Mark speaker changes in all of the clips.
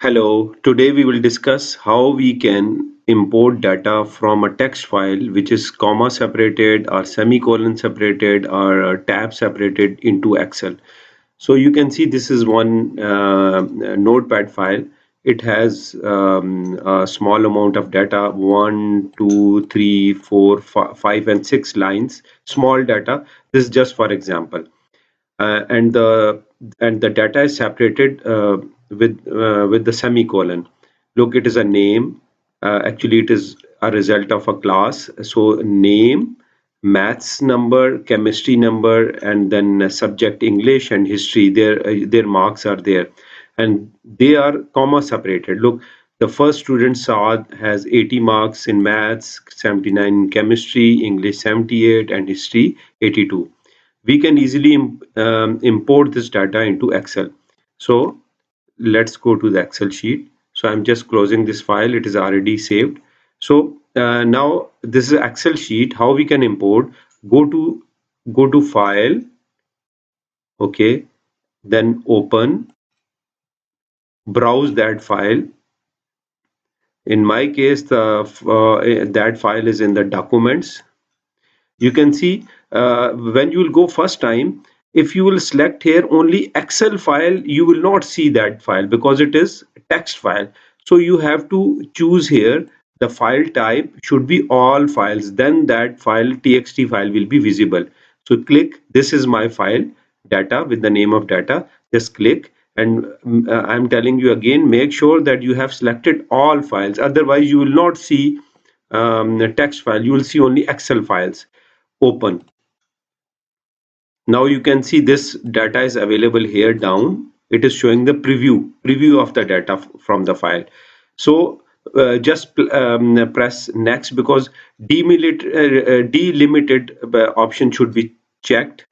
Speaker 1: Hello, today we will discuss how we can import data from a text file which is comma separated or semicolon separated or tab separated into Excel. So you can see this is one notepad file. It has a small amount of data, one, two, three, four, five, and six lines, small data. This is just for example. And the data is separated with the semicolon. Look, it is a name. Actually, it is a result of a class. So name, maths number, chemistry number, and then subject English and history. Their marks are there, and they are comma separated. Look, the first student Saad has 80 marks in maths, 79 in chemistry, English 78, and history 82. We can easily import this data into Excel. So let's go to the Excel sheet. So I'm just closing this file. It is already saved. So now this is Excel sheet. How we can import? Go to File. Okay. Then open. Browse that file. In my case, that file is in the documents. You can see when you will go first time, if you will select here only Excel file, you will not see that file because it is text file. So you have to choose here the file type should be all files, then that file txt file will be visible. So click, this is my file data with the name of data. Just click, and I'm telling you again, make sure that you have selected all files, otherwise you will not see the text file, you will see only Excel files. Open. Now you can see this data is available here down. It is showing the preview of the data from the file. So just press next because delimited option should be checked,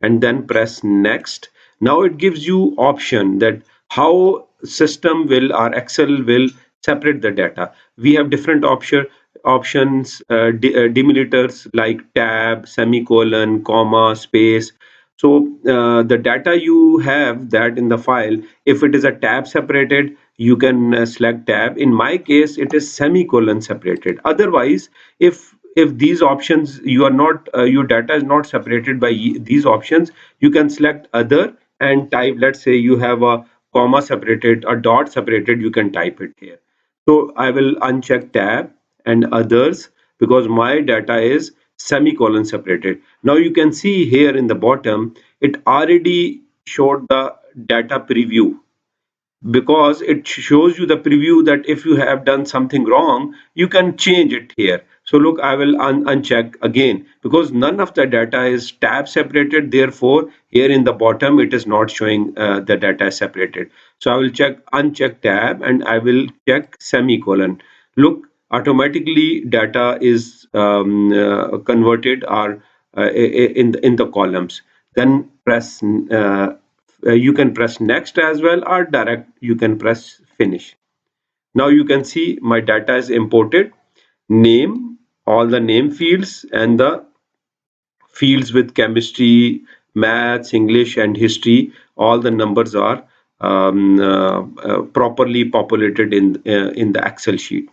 Speaker 1: and then press next. Now it gives you option that how system will or Excel will separate the data. We have different options, delimiters like tab, semicolon, comma, space. So the data you have that in the file, if it is a tab separated, you can select tab. In my case, it is semicolon separated. Otherwise, if these options you are not your data is not separated by these options, you can select other and type. Let's say you have a comma separated, a dot separated, you can type it here. So I will uncheck tab and others because my data is semicolon separated. Now you can see here in the bottom, it already showed the data preview because it shows you the preview that if you have done something wrong, you can change it here. So look, I will uncheck again because none of the data is tab separated. Therefore, here in the bottom, it is not showing the data separated. So I will uncheck tab and I will check semicolon. Look, automatically data is converted or in the columns. Then press you can press next as well, or direct you can press finish. Now you can see my data is imported. Name, all the name fields and the fields with chemistry, maths, English, and history, all the numbers are properly populated in the Excel sheet.